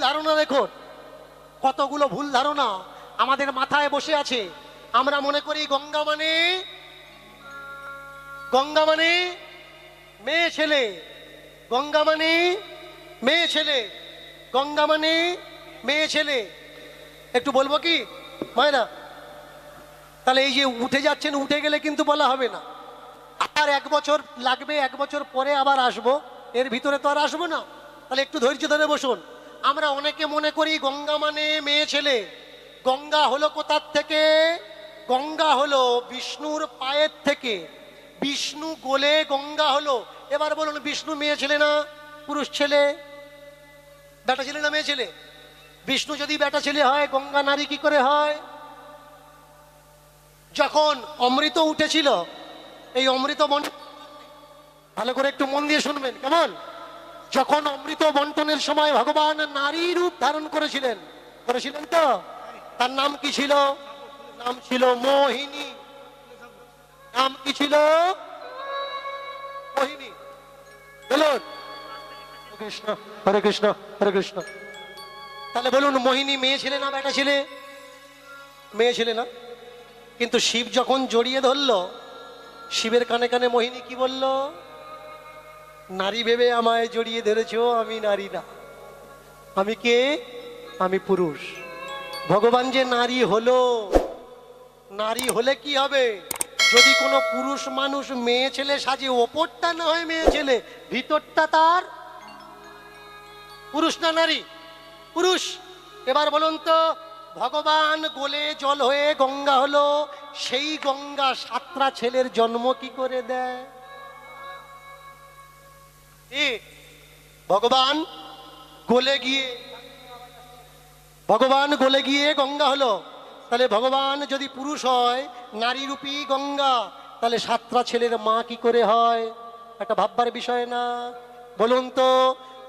ধারণা দেখুন, কতগুলো ভুল ধারণা আমাদের মাথায় বসে আছে। আমরা মনে করি গঙ্গা মানে মেয়ে ছেলে, গঙ্গা মানে মেয়ে ছেলে, গঙ্গা মানে মেয়ে ছেলে। একটু বলবো কি মায়েরা? তাহলে এই যে উঠে যাচ্ছেন, উঠে গেলে কিন্তু বলা হবে না। আর 1 বছর লাগবে, 1 বছর পরে আবার আসবো, এর ভিতরে তো আর আসবো না। তাহলে একটু ধৈর্য ধরে বসুন। আমরা অনেকে মনে করি গঙ্গা মানে মেয়ে ছেলে। গঙ্গা হলো কোথার থেকে? গঙ্গা হলো বিষ্ণুর পায়ের থেকে। বিষ্ণু গোলে গঙ্গা হলো। এবার বলুন, বিষ্ণু মেয়ে ছেলে না পুরুষ ছেলে? বেটা ছেলে না মেয়ে ছেলে? বিষ্ণু যদি বেটা ছেলে হয়, গঙ্গা নারী কি করে হয়? যখন অমৃত উঠেছিল, এই অমৃত ভালো করে একটু মন দিয়ে শুনবেন কেমন? যখন অমৃত বন্টনের সময় ভগবান নারী রূপ ধারণ করেছিলেন, করেছিলেন তো? তার নাম কি ছিল? নাম ছিল মোহিনী। নাম কি ছিল? মোহিনী। বলুন কৃষ্ণ, হরে কৃষ্ণ, হরে কৃষ্ণ। তাহলে বলুন, মোহিনী মেয়ে ছেলে না বেটা ছেলে? মেয়ে ছেলে না? কিন্তু শিব যখন জড়িয়ে ধরলো, শিবের কানে কানে মোহিনী কি বলল? নারী ভেবে আমায় জড়িয়ে ধরেছো, আমি নারী না। আমি কে? আমি পুরুষ। ভগবান যে নারী হলো, নারী হলে কি হবে? যদি কোনো পুরুষ মানুষ মেয়ে ছেলে সাজে, ওপরটা না হয় মেয়ে ছেলে, ভিতরটা তার পুরুষ না নারী? পুরুষ। এবার বলুন তো, ভগবান গোলে জল হয়ে গঙ্গা হলো, সেই গঙ্গা 7টা ছেলের জন্ম কি করে দেয়? ভগবান গোলে গিয়ে গঙ্গা হলো। তাহলে ভগবান যদি পুরুষ হয়, নারী রূপী গঙ্গা, তাহলে 7টা ছেলের মা কি করে হয়? একটা ভাববার বিষয় না? বলুন তো,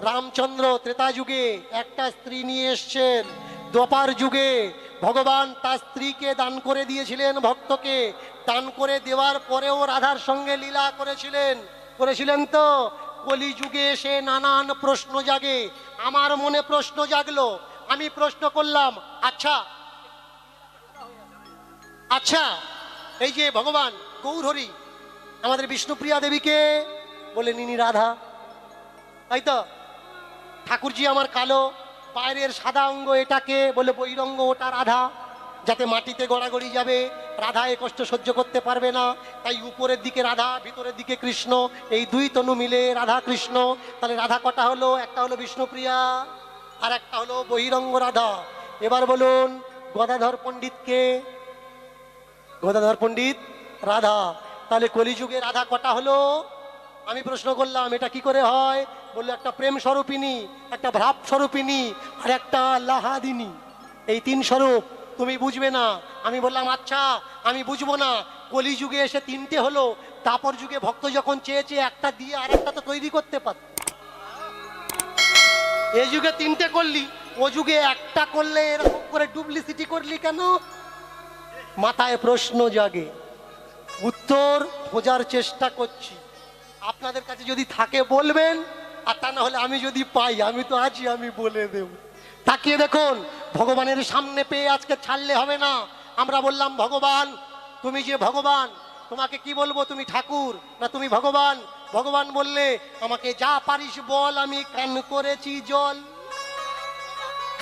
রামচন্দ্র ত্রেতা যুগে একটা স্ত্রী নিয়ে এসছেন, দ্বাপার যুগে ভগবান তার স্ত্রীকে দান করে দিয়েছিলেন ভক্তকে। দান করে দেওয়ার পরেও রাধার সঙ্গে লীলা করেছিলেন তো? কলিযুগে এসে নানান প্রশ্ন জাগে। আমার মনে প্রশ্ন জাগলো, আমি প্রশ্ন করলাম, আচ্ছা এই যে ভগবান গৌরহরি আমাদের বিষ্ণুপ্রিয়া দেবীকে বলে নিনি রাধা, তাই তো? ঠাকুরজি আমার কালো, বাইরের সাদা অঙ্গ এটাকে বলে বৈরঙ্গ, ওটা রাধা। যাতে মাটিতে গড়াগড়ি যাবে, রাধা এ কষ্ট সহ্য করতে পারবে না, তাই উপরের দিকে রাধা, ভিতরের দিকে কৃষ্ণ, এই 2 তনু মিলে রাধা কৃষ্ণ। তাহলে রাধা কটা হলো? একটা হলো বিষ্ণুপ্রিয়া, আর একটা হলো বহিরঙ্গ রাধা। এবার বলুন, গদাধর পণ্ডিতকে? গদাধর পণ্ডিত রাধা। তাহলে কলিযুগে রাধা কটা হলো? আমি প্রশ্ন করলাম, এটা কি করে হয়? বললো, একটা প্রেম স্বরূপিনী, একটা ভাব স্বরূপিনী, আর একটা লাহাদিনী। এই 3 স্বরূপ, তুমি বুঝবে না। আমি বললাম, আচ্ছা আমি বুঝবো না, কলিযুগে এসে 3টে হলো, তারপর যুগে ভক্ত যখন চেয়েছে একটা দিয়ে আর একটা তো তৈরি করতে পারত। এই যুগে 3টে করলি, ও যুগে একটা করলে এরকম করে ডুপ্লিসিটি করলি কেন? মাথায় প্রশ্ন জাগে, উত্তর খোঁজার চেষ্টা করছি। আপনাদের কাছে যদি থাকে বলবেন, আর তা না হলে আমি যদি পাই, আমি তো আছি, আমি বলে দেব। তাকিয়ে দেখুন, ভগবানের সামনে পেয়ে আজকে ছাড়লে হবে না। আমরা বললাম ভগবান, তুমি যে ভগবান, তোমাকে কি বলবো? তুমি ঠাকুর না তুমি ভগবান? ভগবান বললে, আমাকে যা পারিস বল, আমি কান করেছি জল।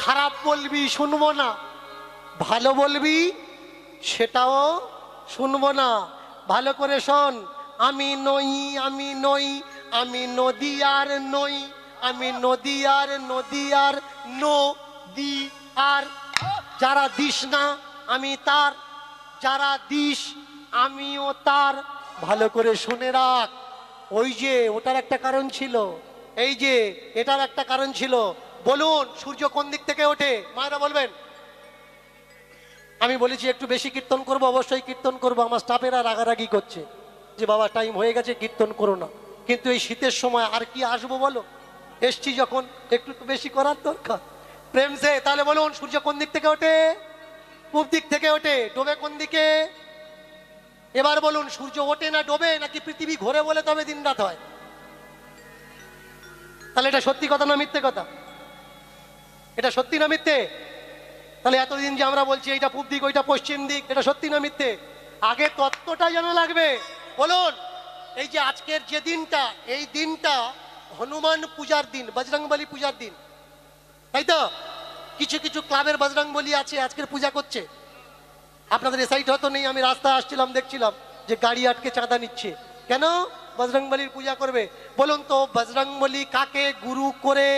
খারাপ বলবি শুনবো না, ভালো বলবি সেটাও শুনবো না। ভালো করে শোন, আমি নই, আমি নই, আমি নদী আর নই, আমি নদী আর নদী আর যারা দিস না আমি তার, যারা দিস আমিও তার। ভালো করে শুনে রাখ। ওই যে ওটার একটা কারণ ছিল, এই যে এটার একটা কারণ ছিল। বলুন, সূর্য কোন দিক থেকে ওঠে? মায়েরা বলবেন। আমি বলেছি একটু বেশি কীর্তন করব, অবশ্যই কীর্তন করব। আমার স্টাফেরা রাগারাগি করছে যে বাবা টাইম হয়ে গেছে, কীর্তন করো না। কিন্তু এই শীতের সময় আর কি আসবো বলো? এসছি যখন, একটু তো বেশি করার দরকার প্রেম সে। তাহলে বলুন, সূর্য কোন দিক থেকে ওঠে? পূব দিক থেকে ওঠে। ডোবে কোন দিকে? এবার বলুন, সূর্য ওঠে না ডোবে, নাকি পৃথিবী ঘোরে বলে তবে দিন রাত হয়? তাহলে এটা সত্যি কথা না মিথ্যে কথা? এটা সত্যি না মিথ্যে? তাহলে এতদিন যে আমরা বলছি এইটা পূব দিক ওইটা পশ্চিম দিক, এটা সত্যি না মিথ্যে? আগে তত্ত্বটা জানা লাগবে। বলুন, এই যে আজকের যে দিনটা, এই দিনটা হনুমান পূজার দিন, বজরংবলী পূজার দিন, তাই তো? কিছু কিছু ক্লাবের বজরংবলী আছে, আজকের পূজা করছে। আপনাদের এ সাইড হয়তো নেই, আমি রাস্তায় আসছিলাম, দেখছিলাম যে গাড়ি আটকে চাঁদা নিচ্ছে। কেন? বজরংবলীর পূজা করবে। বলুন তো, বজরংবলী কাকে গুরু করে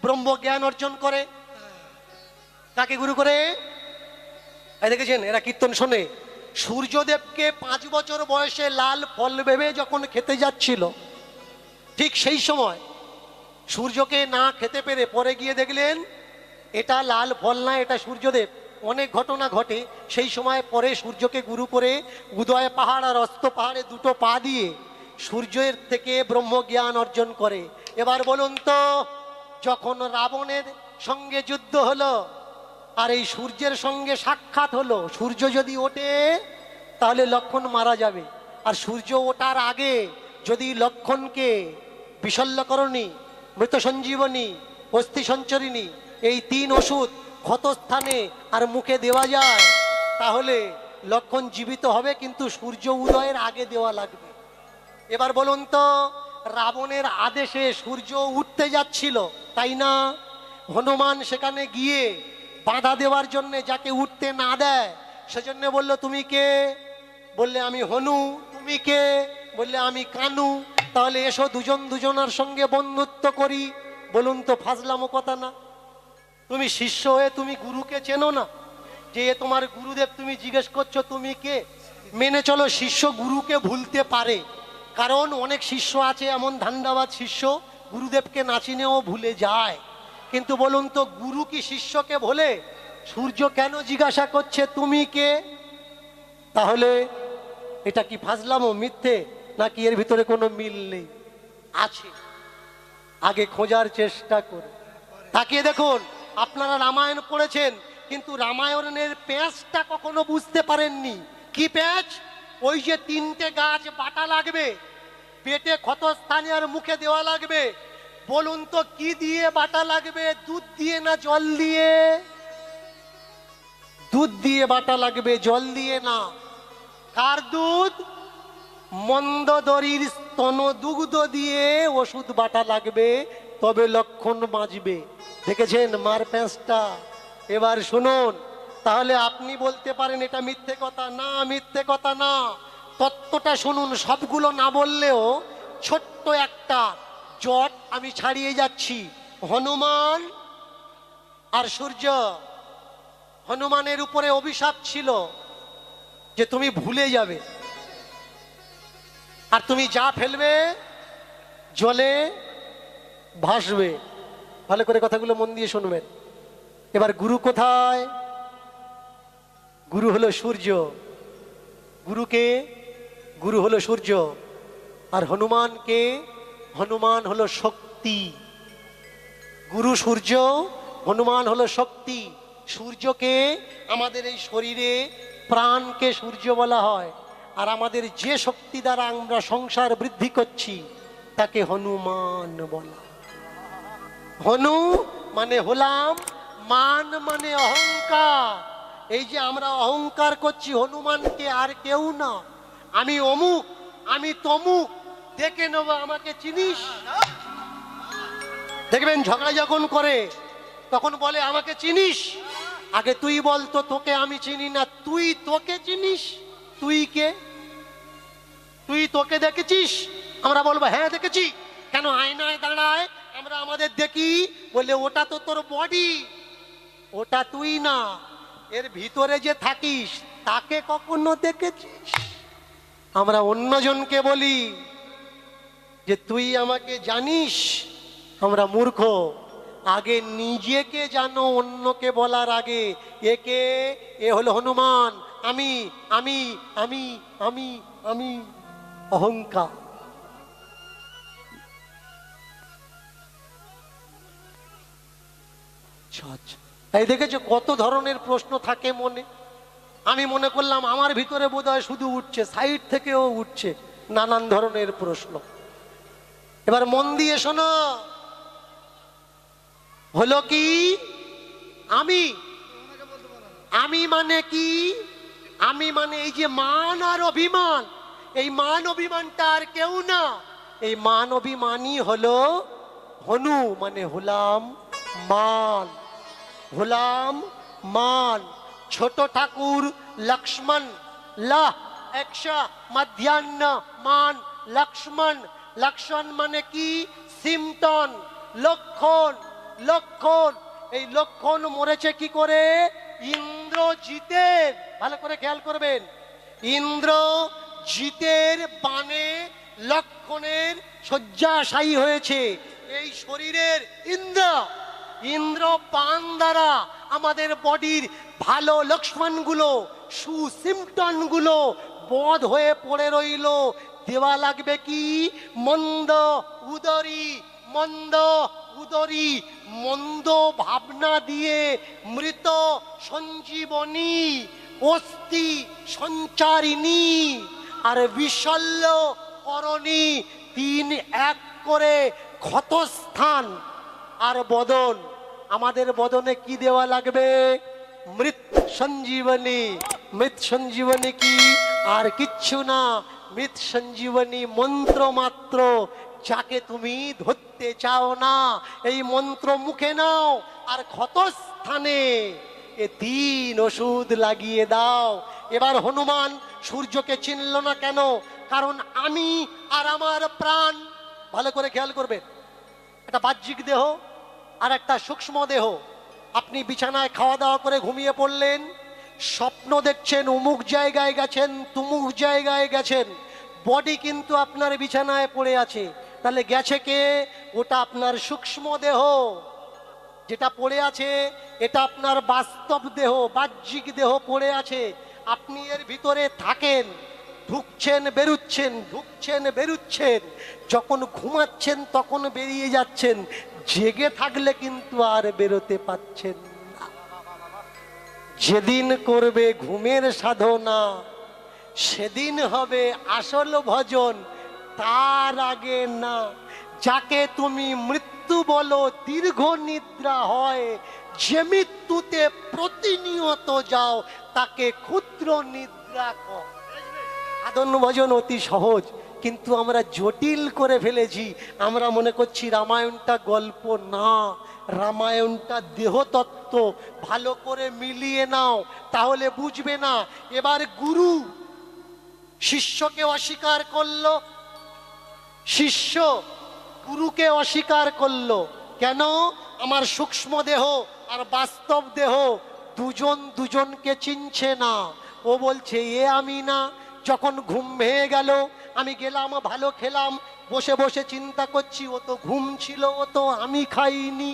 ব্রহ্ম জ্ঞান অর্জন করে? কাকে গুরু করে? এই দেখেছেন, এরা কীর্তন শোনে। সূর্যদেবকে 5 বছর বয়সে লাল ফল ভেবে যখন খেতে যাচ্ছিল, ঠিক সেই সময় সূর্যকে না খেতে পেরে পরে গিয়ে দেখলেন এটা লাল ফল না, এটা সূর্যদেব। অনেক ঘটনা ঘটে সেই সময়। পরে সূর্যকে গুরু করে উদয় পাহাড় আর অস্ত পাহাড়ে দুটো পা দিয়ে সূর্যের থেকে ব্রহ্মজ্ঞান অর্জন করে। এবার বলুন তো, যখন রাবণের সঙ্গে যুদ্ধ হলো আর এই সূর্যের সঙ্গে সাক্ষাৎ হলো, সূর্য যদি ওঠে তাহলে লক্ষণ মারা যাবে, আর সূর্য ওঠার আগে যদি লক্ষণকে বিশল্যকরণী, মৃত সঞ্জীবনী, অস্থি সঞ্চরিণী এই 3 ওষুধ ক্ষতস্থানে আর মুখে দেওয়া যায়, তাহলে লক্ষণ জীবিত হবে, কিন্তু সূর্য উদয়ের আগে দেওয়া লাগবে। এবার বলুন তো, রাবণের আদেশে সূর্য উঠতে যাচ্ছিল, তাই না? হনুমান সেখানে গিয়ে বাধা দেওয়ার জন্য, যাকে উঠতে না দেয়, সেজন্য বলল তুমি কে? বললে আমি হনু। তুমি কে? বললে আমি কানু। তাহলে এসো দুজন দুজনার সঙ্গে বন্ধুত্ব করি। বলুন তো, ফাজলামো কথা না? তুমি শিষ্য হয়ে তুমি গুরুকে চেনো না? যে এ তোমার গুরুদেব, তুমি জিজ্ঞেস করছো তুমি কে? মেনে চলো, শিষ্য গুরুকে ভুলতে পারে, কারণ অনেক শিষ্য আছে এমন ধান্দাবাজ শিষ্য, গুরুদেবকে না চিনেও ভুলে যায়। কিন্তু বলুন তো, গুরু কি শিষ্যকে ভোলে? সূর্য কেন জিজ্ঞাসা করছে তুমি কে? তাহলে এটা কি ফাজলামো, মিথ্যে, নাকি এর ভিতরে কোনো মিল নেই? আছে, আগে খোঁজার চেষ্টা করে তাকিয়ে দেখুন। আপনারা রামায়ণ পড়েছেন, কিন্তু রামায়ণের প্যাঁচটা কখনো বুঝতে পারেননি। কি প্যাঁচ? ওই যে 3টে গাছ বাটা লাগবে, পেটে ক্ষতস্থানে আর মুখে দেওয়া লাগবে। বলুন তো, কি দিয়ে বাটা লাগবে? দুধ দিয়ে না জল দিয়ে? দুধ দিয়ে বাটা লাগবে, জল দিয়ে না। কার দুধ? মন্দোদরীর স্তন দুগ্ধ দিয়ে ওষুধ বাটা লাগবে, তবে লক্ষণ বাঁচবে। দেখেছেন মার প্যাঁচটা? এবার শুনুন, তাহলে আপনি বলতে পারেন এটা মিথ্যে কথা। না, মিথ্যে কথা না, তত্ত্বটা শুনুন। সবগুলো না বললেও ছোট্ট একটা জট আমি ছাড়িয়ে যাচ্ছি। হনুমান আর সূর্য, হনুমানের উপরে অভিশাপ ছিল যে তুমি ভুলে যাবে, আর তুমি যা ফেলবে জলে ভাসবে। ভালো করে কথাগুলো মন দিয়ে শুনবেন। এবার গুরু কোথায়? গুরু হলো সূর্য। গুরুকে? গুরু হলো সূর্য। আর হনুমানকে? হনুমান হলো শক্তি। গুরু সূর্য, হনুমান হলো শক্তি। সূর্যকে, আমাদের এই শরীরে প্রাণকে সূর্য বলা হয়, আর আমাদের যে শক্তি দ্বারা আমরা সংসার বৃদ্ধি করছি তাকে হনুমান বলা। হনু মানে হলাম, মান মানে অহংকার। এই যে আমরা অহংকার করছি হনুমানকে, আর কেউ না। আমি অমুক, আমি তমুক, দেখে নেব আমাকে চিনিস। দেখবেন ঝগড়া যখন করে তখন বলে আমাকে চিনিস? আগে তুই বল তো, তোকে আমি চিনি না, তুই তোকে চিনিস? তুই কে? তুই তোকে দেখেছিস? আমরা বলবো হ্যাঁ দেখেছি। কেন? আয়নায় দাঁড়ায় আমরা আমাদের দেখি, বলে ওটা তো তোর বডি, ওটা তুই না। এর ভিতরে যে থাকিস তাকে কখনো দেখেছিস? আমরা অন্যজনকে বলি যে তুই আমাকে জানিস। আমরা মূর্খ। আগে নিজেকে জানো অন্যকে বলার আগে। একে? এ হলো হনুমান। আমি আমি আমি আমি আমি, অহংকার। এই দেখেছো কত ধরনের প্রশ্ন থাকে মনে। আমি মনে করলাম আমার ভিতরে বোধহয় শুধু উঠছে, সাইড থেকেও উঠছে নানান ধরনের প্রশ্ন। এবার মন দিয়ে শোনো, হলো কি আমি আমি মানে কি? আমি মানে এই যে মান আর অভিমান, এই মান অভিমানটা আর কেউ না, এই মান অভিমানই হলো হনু, মানে হলাম মান, হলাম মান। ছোট ঠাকুর লক্ষ্মণ, লাহ একশা মধ্যাহ্ন মান লক্ষ্মণ। লক্ষণ মানে কি? সিমটন, লক্ষণ, লক্ষণ। এই লক্ষণ মরেছে কি করে? ইন্দ্রজিতের, ভালো করে খেয়াল করবেন, ইন্দ্রজিতের বাণে লক্ষণের শয্যাশায়ী হয়েছে। এই শরীরের ইন্দ্র, ইন্দ্র বাণ দ্বারা আমাদের বডির ভালো লক্ষণগুলো, সুসিমটনগুলো বধ হয়ে পড়ে রইল। দেওয়া লাগবে কি? মন্দ উদরী, মন্দ উদরী, মন্দ ভাবনা দিয়ে মৃত সঞ্জীবনী, অস্থি সঞ্চারিণী আর বিশল্য করণী, তিন এক করে ক্ষতস্থান আর বদন। আমাদের বদনে কি দেওয়া লাগবে? মৃত সঞ্জীবনী। মৃত সঞ্জীবনী কি? আর কিচ্ছু না, মৃত সঞ্জীবনী মন্ত্র মাত্র, যাকে তুমি ধরতে চাও না এই মন্ত্র মুখে নাও আর ক্ষতস্থানে এ তিন ওষুধ লাগিয়ে দাও। এবার হনুমান সূর্যকে চিনল না কেন? কারণ আমি আর আমার প্রাণ, ভালো করে খেয়াল করবেন, একটা বাহ্যিক দেহ আর একটা সূক্ষ্ম দেহ। আপনি বিছানায় খাওয়া দাওয়া করে ঘুমিয়ে পড়লেন, স্বপ্ন দেখছেন অমুক জায়গায় গেছেন, তুমুক জায়গায় গেছেন, বডি কিন্তু আপনার বিছানায় পড়ে আছে। তাহলে গেছে কে? ওটা আপনার সূক্ষ্ম দেহ। যেটা পড়ে আছে এটা আপনার বাস্তব দেহ, বাহ্যিক দেহ পড়ে আছে। আপনি এর ভিতরে থাকেন, ঢুকছেন বেরুচ্ছেন, ঢুকছেন বেরুচ্ছেন, যখন ঘুমাচ্ছেন তখন বেরিয়ে যাচ্ছেন, জেগে থাকলে কিন্তু আর বেরোতে পাচ্ছেন না। যেদিন করবে ঘুমের সাধনা সেদিন হবে আসল ভজন, তার আগে না। যাকে তুমি মৃত্যু বলো দীর্ঘ নিদ্রা হয়, যে মৃত্যুতে প্রতিনিয়ত যাও তাকে ক্ষুদ্র নিদ্রা কর। সাধন ভজন অতি সহজ, কিন্তু আমরা জটিল করে ফেলেছি। আমরা মনে করছি রামায়ণটা গল্প, না, রামায়ণটা দেহতত্ত্ব। ভালো করে মিলিয়ে নাও, তাহলে বুঝবে না। এবার গুরু শিষ্যকে অস্বীকার করলো, শিষ্য গুরুকে অস্বীকার করলো। কেন? আমার সূক্ষ্ম দেহ আর বাস্তব দেহ দুজন দুজনকে চিনছে না। ও বলছে এ আমি না। যখন ঘুম ভেঙে গেল, আমি গেলাম, ভালো খেলাম, বসে বসে চিন্তা করছি ও তো ঘুম ছিল, ও তো আমি খাইনি,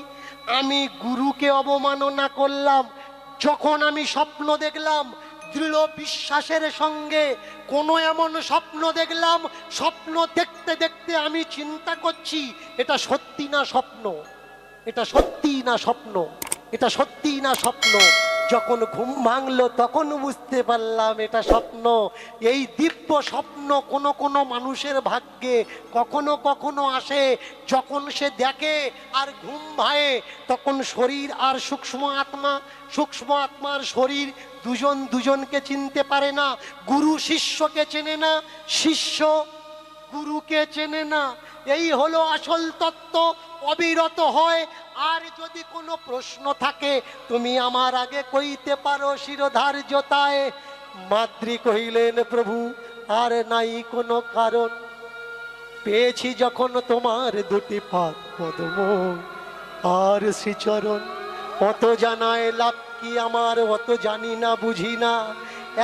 আমি গুরুকে অবমাননা করলাম। যখন আমি স্বপ্ন দেখলাম, দৃঢ় বিশ্বাসের সঙ্গে কোনো এমন স্বপ্ন দেখলাম, স্বপ্ন দেখতে দেখতে আমি চিন্তা করছি এটা সত্যি না স্বপ্ন, এটা সত্যি না স্বপ্ন, এটা সত্যি না স্বপ্ন। যখন ঘুম ভাঙলো তখন বুঝতে পারলাম এটা স্বপ্ন। এই দিব্য স্বপ্ন কোনো কোনো মানুষের ভাগ্যে কখনো কখনো আসে, যখন সে দেখে আর ঘুম ভাঙে তখন শরীর আর সূক্ষ্ম আত্মা, সূক্ষ্ম আত্মার শরীর দুজন দুজনকে চিনতে পারে না। গুরু শিষ্যকে চেনে না, শিষ্য গুরুকে চেনে না। এই হলো আসল তত্ত্ব। অবিরত হয়। আর যদি কোনো প্রশ্ন থাকে তুমি আমার আগে কইতে পারো শিরোধার্যতায়। মাদ্রি কহিলেন প্রভু আর নাই কোনো কারণ, পেয়েছি যখন তোমার দুটি পাদ পদ্ম আর শ্রীচরণ। অত জানায় লাভ কি আমার, অত জানি না বুঝি না,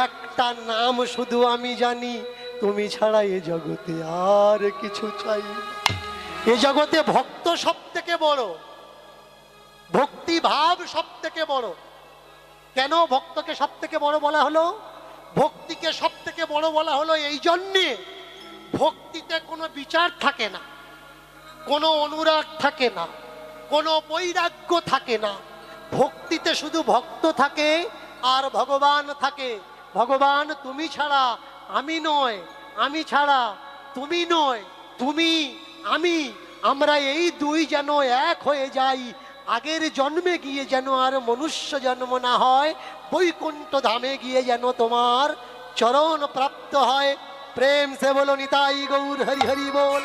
একটা নাম শুধু আমি জানি, তুমি ছাড়া এ জগতে আর কিছু চাই না। এ জগতে ভক্ত সব থেকে বড়, ভক্তি ভাব সব থেকে বড়। কেন ভক্তকে সব থেকে বড় বলা হলো? ভক্তিকে সব থেকে বড় বলা হলো এই জন্যে, ভক্তিতে কোনো বিচার থাকে না, কোনো অনুরাগ থাকে না, কোনো বৈরাগ্য থাকে না। ভক্তিতে শুধু ভক্ত থাকে আর ভগবান থাকে। ভগবান তুমি ছাড়া আমি নয়, আমি ছাড়া তুমি নয়, তুমি আমি, আমরা এই দুই যেন এক হয়ে যাই। আগের জন্মে গিয়ে যেন আর মনুষ্য জন্ম না হয়, বৈকুণ্ঠ ধামে গিয়ে যেন তোমার চরণ প্রাপ্ত হয়। প্রেম সে বলো নিতাই গৌর হরি হরি বল,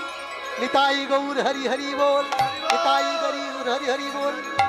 নিতাই গৌর হরি হরি বল, নিতাই গৌর হরি হরি বল।